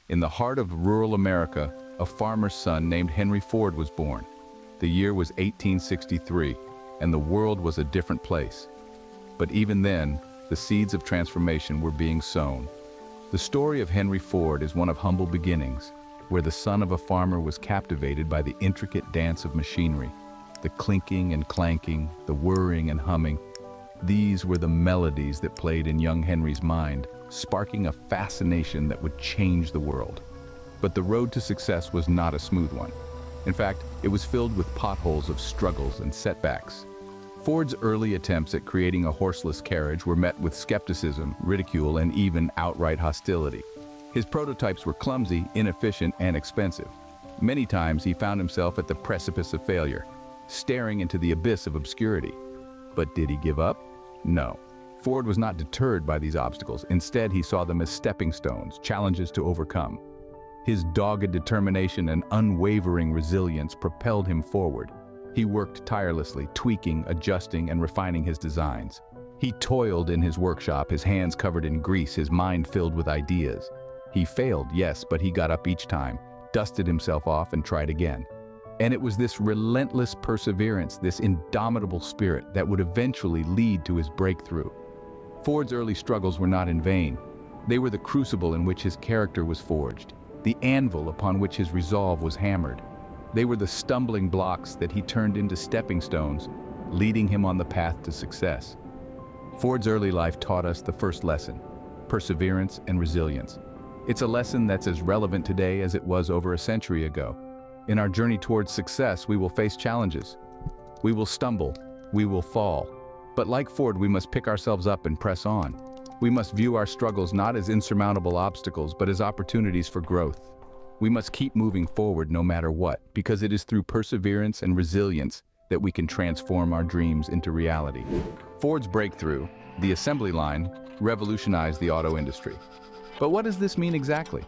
In the heart of rural America, a farmer's son named Henry Ford was born. The year was 1863, and the world was a different place. But even then, the seeds of transformation were being sown. The story of Henry Ford is one of humble beginnings, where the son of a farmer was captivated by the intricate dance of machinery, the clinking and clanking, the whirring and humming. These were the melodies that played in young Henry's mind, sparking a fascination that would change the world. But the road to success was not a smooth one. In fact, it was filled with potholes of struggles and setbacks. Ford's early attempts at creating a horseless carriage were met with skepticism, ridicule, and even outright hostility. His prototypes were clumsy, inefficient, and expensive. Many times he found himself at the precipice of failure, staring into the abyss of obscurity. But did he give up? No. Ford was not deterred by these obstacles. Instead, he saw them as stepping stones, challenges to overcome. His dogged determination and unwavering resilience propelled him forward. He worked tirelessly, tweaking, adjusting, and refining his designs. He toiled in his workshop, his hands covered in grease, his mind filled with ideas. He failed, yes, but he got up each time, dusted himself off, and tried again. And it was this relentless perseverance, this indomitable spirit, that would eventually lead to his breakthrough. Ford's early struggles were not in vain. They were the crucible in which his character was forged, the anvil upon which his resolve was hammered. They were the stumbling blocks that he turned into stepping stones, leading him on the path to success. Ford's early life taught us the first lesson: perseverance and resilience. It's a lesson that's as relevant today as it was over a century ago. In our journey towards success, we will face challenges. We will stumble, we will fall. But like Ford, we must pick ourselves up and press on. We must view our struggles not as insurmountable obstacles, but as opportunities for growth. We must keep moving forward no matter what, because it is through perseverance and resilience that we can transform our dreams into reality. Ford's breakthrough, the assembly line, revolutionized the auto industry. But what does this mean exactly?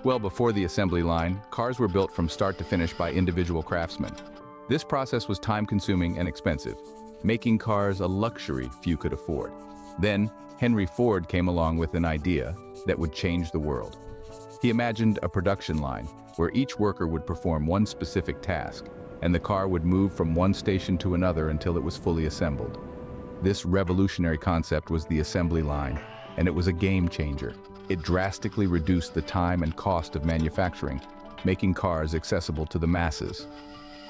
Well, before the assembly line, cars were built from start to finish by individual craftsmen. This process was time-consuming and expensive, making cars a luxury few could afford. Then, Henry Ford came along with an idea that would change the world. He imagined a production line where each worker would perform one specific task, and the car would move from one station to another until it was fully assembled. This revolutionary concept was the assembly line, and it was a game changer. It drastically reduced the time and cost of manufacturing, making cars accessible to the masses.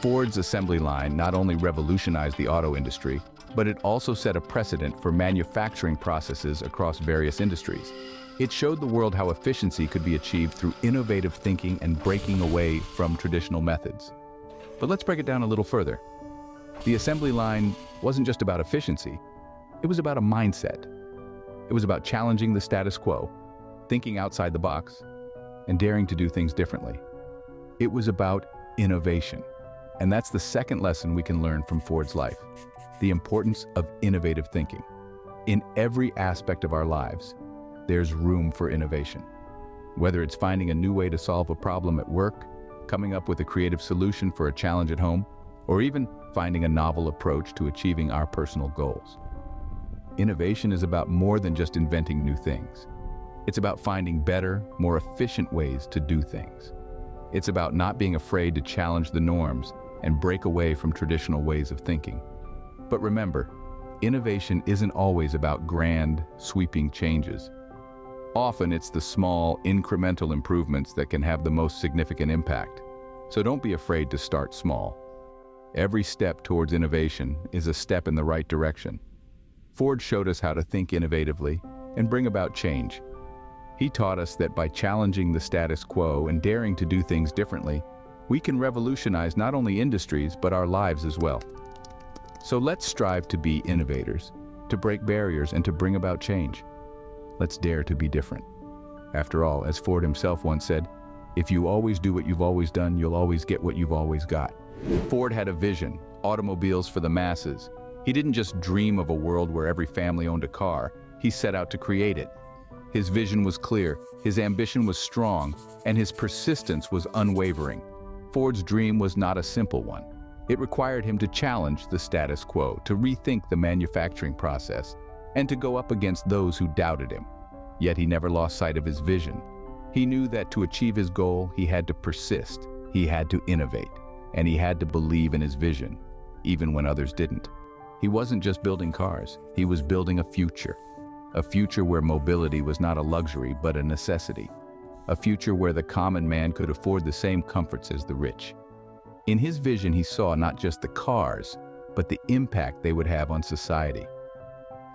Ford's assembly line not only revolutionized the auto industry, but it also set a precedent for manufacturing processes across various industries. It showed the world how efficiency could be achieved through innovative thinking and breaking away from traditional methods. But let's break it down a little further. The assembly line wasn't just about efficiency, it was about a mindset. It was about challenging the status quo, thinking outside the box, and daring to do things differently. It was about innovation. And that's the second lesson we can learn from Ford's life: the importance of innovative thinking. In every aspect of our lives, there's room for innovation. Whether it's finding a new way to solve a problem at work, coming up with a creative solution for a challenge at home, or even finding a novel approach to achieving our personal goals. Innovation is about more than just inventing new things. It's about finding better, more efficient ways to do things. It's about not being afraid to challenge the norms and break away from traditional ways of thinking. But remember, innovation isn't always about grand, sweeping changes. Often it's the small, incremental improvements that can have the most significant impact. So don't be afraid to start small. Every step towards innovation is a step in the right direction. Ford showed us how to think innovatively and bring about change. He taught us that by challenging the status quo and daring to do things differently, we can revolutionize not only industries, but our lives as well. So let's strive to be innovators, to break barriers, and to bring about change. Let's dare to be different. After all, as Ford himself once said, if you always do what you've always done, you'll always get what you've always got. Ford had a vision: automobiles for the masses. He didn't just dream of a world where every family owned a car. He set out to create it. His vision was clear, his ambition was strong, and his persistence was unwavering. Ford's dream was not a simple one. It required him to challenge the status quo, to rethink the manufacturing process, and to go up against those who doubted him. Yet he never lost sight of his vision. He knew that to achieve his goal, he had to persist, he had to innovate, and he had to believe in his vision, even when others didn't. He wasn't just building cars, he was building a future where mobility was not a luxury but a necessity, a future where the common man could afford the same comforts as the rich. In his vision, he saw not just the cars, but the impact they would have on society.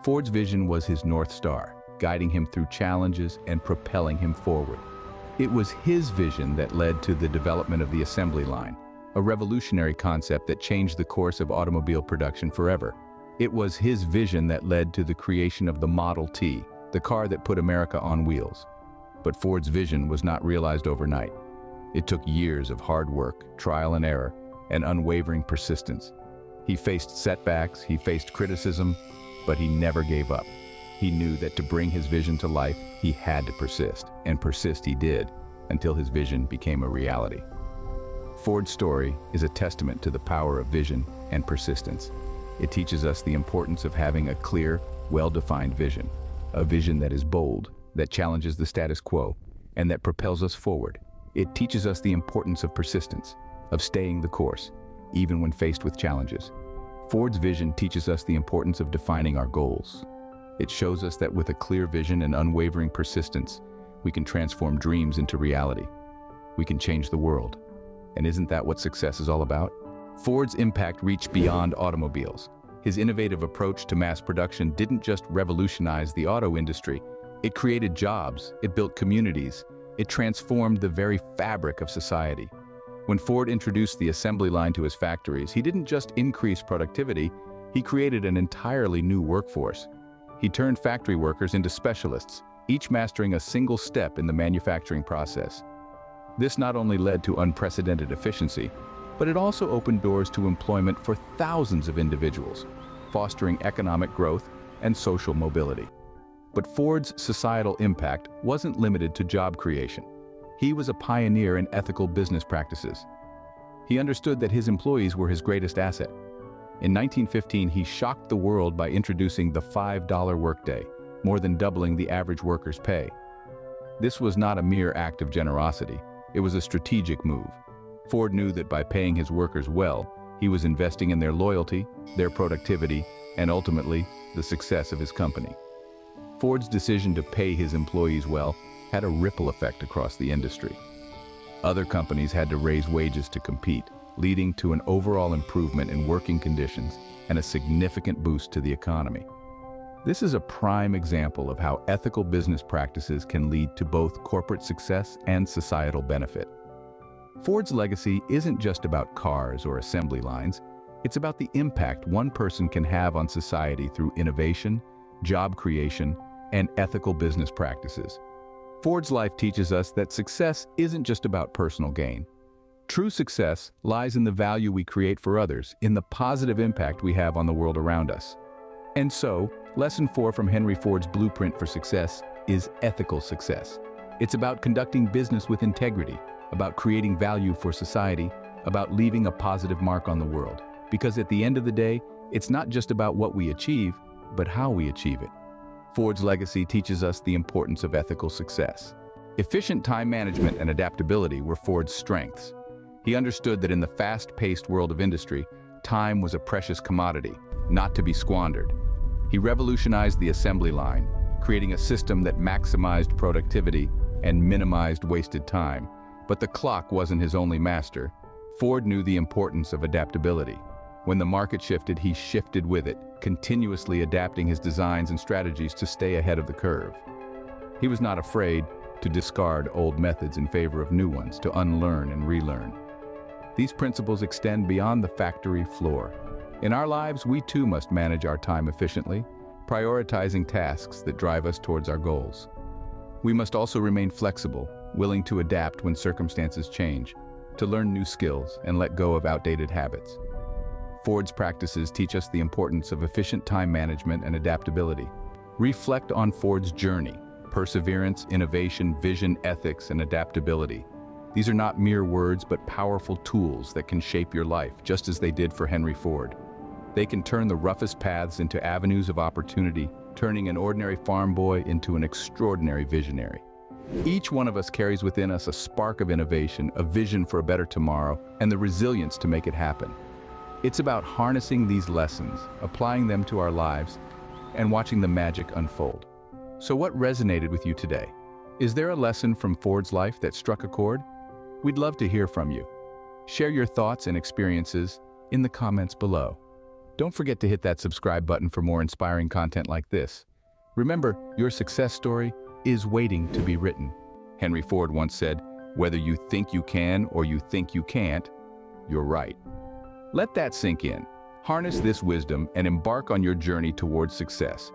Ford's vision was his North Star, guiding him through challenges and propelling him forward. It was his vision that led to the development of the assembly line, a revolutionary concept that changed the course of automobile production forever. It was his vision that led to the creation of the Model T, the car that put America on wheels. But Ford's vision was not realized overnight. It took years of hard work, trial and error, and unwavering persistence. He faced setbacks, he faced criticism, but he never gave up. He knew that to bring his vision to life, he had to persist, and persist he did, until his vision became a reality. Ford's story is a testament to the power of vision and persistence. It teaches us the importance of having a clear, well-defined vision, a vision that is bold, that challenges the status quo, and that propels us forward. It teaches us the importance of persistence, of staying the course, even when faced with challenges. Ford's vision teaches us the importance of defining our goals. It shows us that with a clear vision and unwavering persistence, we can transform dreams into reality. We can change the world. And isn't that what success is all about? Ford's impact reached beyond automobiles. His innovative approach to mass production didn't just revolutionize the auto industry, it created jobs, it built communities, it transformed the very fabric of society. When Ford introduced the assembly line to his factories, he didn't just increase productivity, he created an entirely new workforce. He turned factory workers into specialists, each mastering a single step in the manufacturing process. This not only led to unprecedented efficiency, but it also opened doors to employment for thousands of individuals, fostering economic growth and social mobility. But Ford's societal impact wasn't limited to job creation. He was a pioneer in ethical business practices. He understood that his employees were his greatest asset. In 1915, he shocked the world by introducing the $5 workday, more than doubling the average worker's pay. This was not a mere act of generosity, it was a strategic move. Ford knew that by paying his workers well, he was investing in their loyalty, their productivity, and ultimately, the success of his company. Ford's decision to pay his employees well had a ripple effect across the industry. Other companies had to raise wages to compete, leading to an overall improvement in working conditions and a significant boost to the economy. This is a prime example of how ethical business practices can lead to both corporate success and societal benefit. Ford's legacy isn't just about cars or assembly lines, it's about the impact one person can have on society through innovation, job creation, and ethical business practices. Ford's life teaches us that success isn't just about personal gain. True success lies in the value we create for others, in the positive impact we have on the world around us. And so, Lesson 4 from Henry Ford's blueprint for success is ethical success. It's about conducting business with integrity, about creating value for society, about leaving a positive mark on the world. Because at the end of the day, it's not just about what we achieve, but how we achieve it. Ford's legacy teaches us the importance of ethical success. Efficient time management and adaptability were Ford's strengths. He understood that in the fast-paced world of industry, time was a precious commodity, not to be squandered. He revolutionized the assembly line, creating a system that maximized productivity and minimized wasted time. But the clock wasn't his only master. Ford knew the importance of adaptability. When the market shifted, he shifted with it, continuously adapting his designs and strategies to stay ahead of the curve. He was not afraid to discard old methods in favor of new ones, to unlearn and relearn. These principles extend beyond the factory floor. In our lives, we too must manage our time efficiently, prioritizing tasks that drive us towards our goals. We must also remain flexible, willing to adapt when circumstances change, to learn new skills and let go of outdated habits. Ford's practices teach us the importance of efficient time management and adaptability. Reflect on Ford's journey: perseverance, innovation, vision, ethics, and adaptability. These are not mere words, but powerful tools that can shape your life, just as they did for Henry Ford. They can turn the roughest paths into avenues of opportunity, turning an ordinary farm boy into an extraordinary visionary. Each one of us carries within us a spark of innovation, a vision for a better tomorrow, and the resilience to make it happen. It's about harnessing these lessons, applying them to our lives, and watching the magic unfold. So what resonated with you today? Is there a lesson from Ford's life that struck a chord? We'd love to hear from you. Share your thoughts and experiences in the comments below. Don't forget to hit that subscribe button for more inspiring content like this. Remember, your success story is waiting to be written. Henry Ford once said, "Whether you think you can or you think you can't, you're right." Let that sink in. Harness this wisdom and embark on your journey towards success.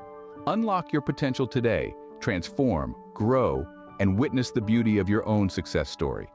Unlock your potential today, transform, grow, and witness the beauty of your own success story.